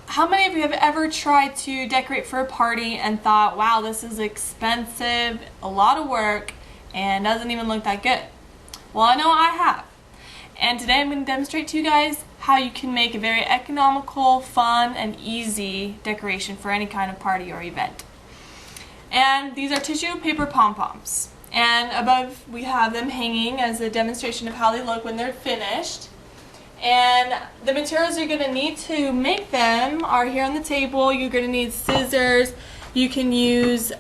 How many of you have ever tried to decorate for a party and thought, wow, this is expensive, a lot of work, and doesn't even look that good? Well, I know I have. And today I'm going to demonstrate to you guys how you can make a very economical, fun, and easy decoration for any kind of party or event. And these are tissue paper pom-poms. And above we have them hanging as a demonstration of how they look when they're finished. And the materials you're going to need to make them are here on the table. You're going to need scissors. You can use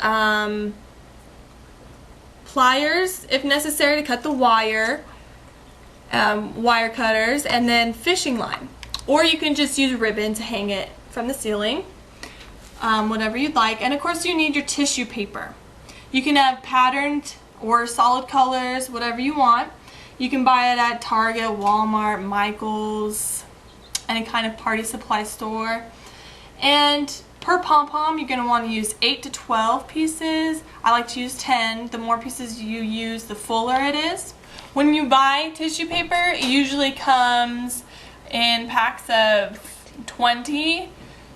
pliers if necessary to cut the wire, wire cutters, and then fishing line. Or you can just use ribbon to hang it from the ceiling, whatever you'd like. And of course you need your tissue paper. You can have patterned or solid colors, whatever you want. You can buy it at Target, Walmart, Michael's, any kind of party supply store. And per pom-pom, you're going to want to use 8 to 12 pieces. I like to use 10. The more pieces you use, the fuller it is. When you buy tissue paper, it usually comes in packs of 20.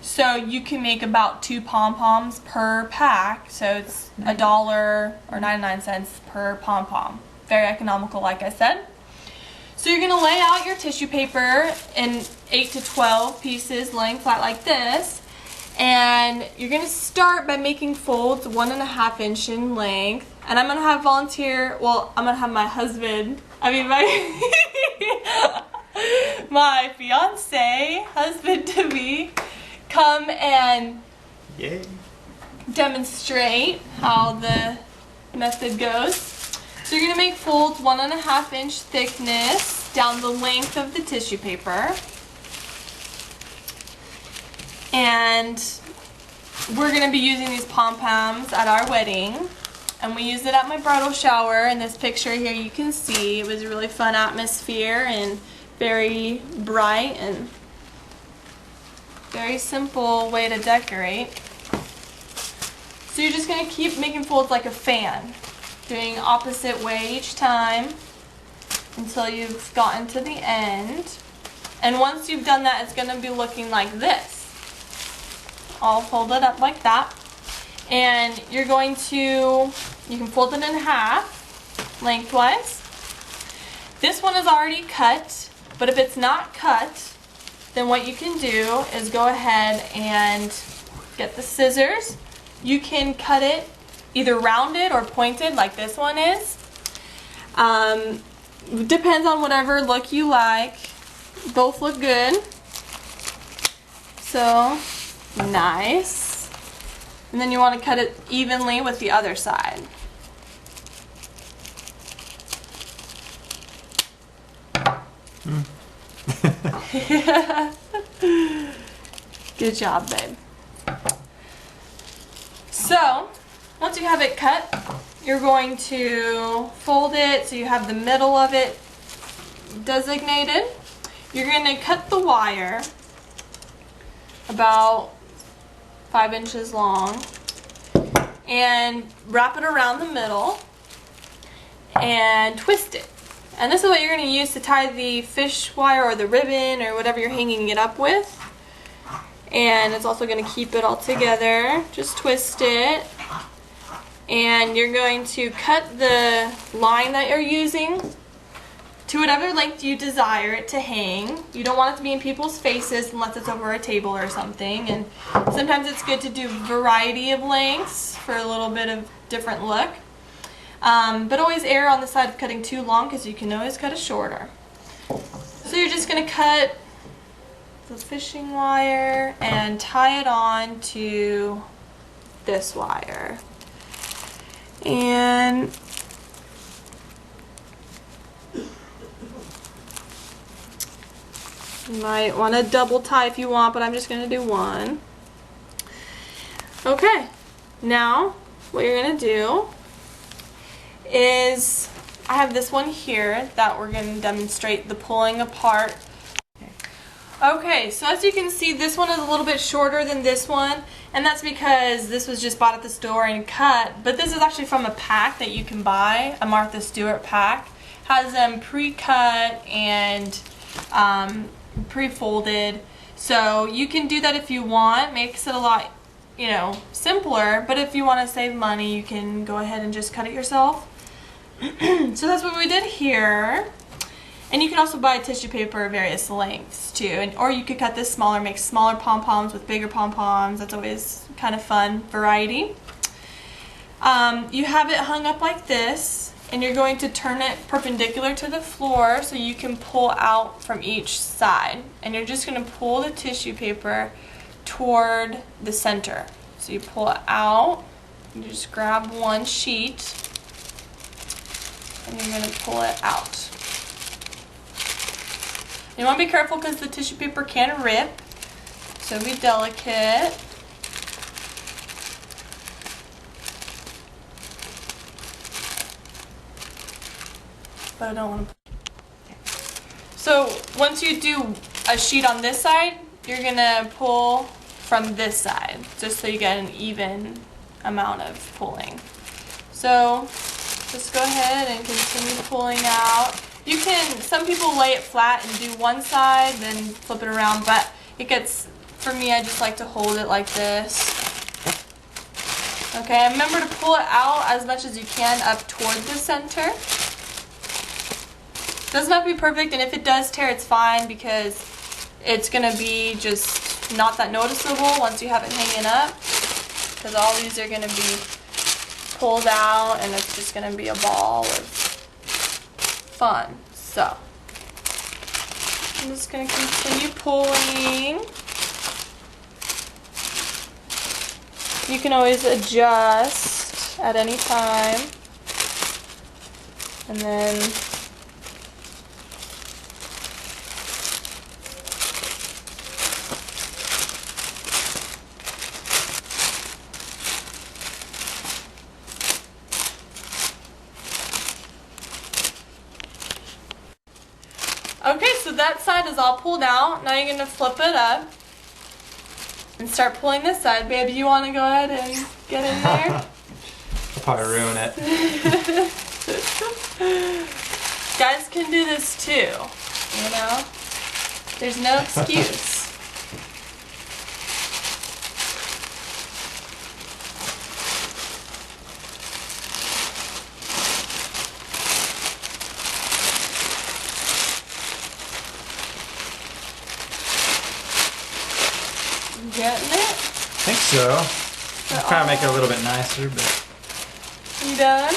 So you can make about 2 pom-poms per pack. So it's $1 or 99 cents per pom-pom. Very economical, like I said. So you're going to lay out your tissue paper in 8 to 12 pieces laying flat like this. And you're going to start by making folds 1.5 inch in length. And I'm going to have I'm going to have my husband, my fiance, husband to be, come and demonstrate how the method goes. So you're going to make folds 1.5 inch thickness down the length of the tissue paper. And we're going to be using these pom-poms at our wedding. And we used it at my bridal shower. In this picture here you can see it was a really fun atmosphere and very bright and very simple way to decorate. So you're just going to keep making folds like a fan, doing opposite way each time until you've gotten to the end. And once you've done that, it's going to be looking like this. All folded up like that. And you're going to, you can fold it in half lengthwise. This one is already cut, but if it's not cut, then what you can do is go ahead and get the scissors. You can cut it either rounded or pointed like this one is. Depends on whatever look you like. Both look good. So, nice. And then you want to cut it evenly with the other side. Good job, babe. So, once you have it cut, you're going to fold it so you have the middle of it designated. You're going to cut the wire about 5 inches long and wrap it around the middle and twist it. And this is what you're going to use to tie the fish wire or the ribbon or whatever you're hanging it up with. And it's also going to keep it all together. Just twist it. And you're going to cut the line that you're using to whatever length you desire it to hang. You don't want it to be in people's faces unless it's over a table or something. And sometimes it's good to do a variety of lengths for a little bit of different look. But always err on the side of cutting too long because you can always cut it shorter. So you're just going to cut the fishing wire and tie it on to this wire. And you might want to double tie if you want, but I'm just going to do one. Okay, now what you're going to do is, I have this one here that we're going to demonstrate the pulling apart. Okay, so as you can see, this one is a little bit shorter than this one, and that's because this was just bought at the store and cut, but this is actually from a pack that you can buy, a Martha Stewart pack. Has them pre-cut and pre-folded, So you can do that if you want. Makes it a lot, you know, simpler. But if you want to save money, you can go ahead and just cut it yourself. So that's what we did here. And you can also buy tissue paper of various lengths too. Or you could cut this smaller, make smaller pom-poms with bigger pom-poms. That's always kind of fun variety. You have it hung up like this, and you're going to turn it perpendicular to the floor so you can pull out from each side. And you're just going to pull the tissue paper toward the center. So you pull it out, you just grab one sheet, and you're going to pull it out. You want to be careful because the tissue paper can rip, so be delicate. But I don't want to. So once you do a sheet on this side, you're gonna pull from this side, just so you get an even amount of pulling. So just go ahead and continue pulling out. You can, some people lay it flat and do one side, then flip it around, but it gets, for me, I just like to hold it like this. Okay, and remember to pull it out as much as you can up toward the center. Doesn't have to be perfect, and if it does tear, it's fine because it's going to be just not that noticeable once you have it hanging up, because all these are going to be pulled out and it's just going to be a ball of fun. So I'm just going to continue pulling. You can always adjust at any time, and then okay, so that side is all pulled out. Now you're going to flip it up and start pulling this side. Baby, you want to go ahead and get in there? I'll probably ruin it. Guys can do this too, you know? There's no excuse. Getting it? I think so. I'll try to make it a little bit nicer, but... You done?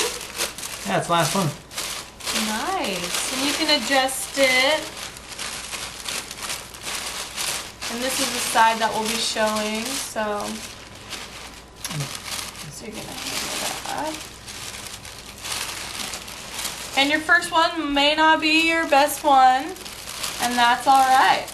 Yeah, it's the last one. Nice. And you can adjust it. And this is the side that will be showing, so you're going to hang that up. And your first one may not be your best one, and that's alright.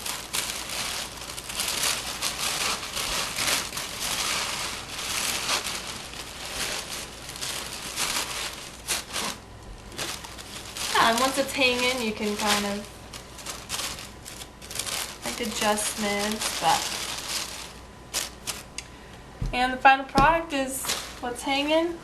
And once it's hanging, you can kind of make adjustments, and the final product is what's hanging.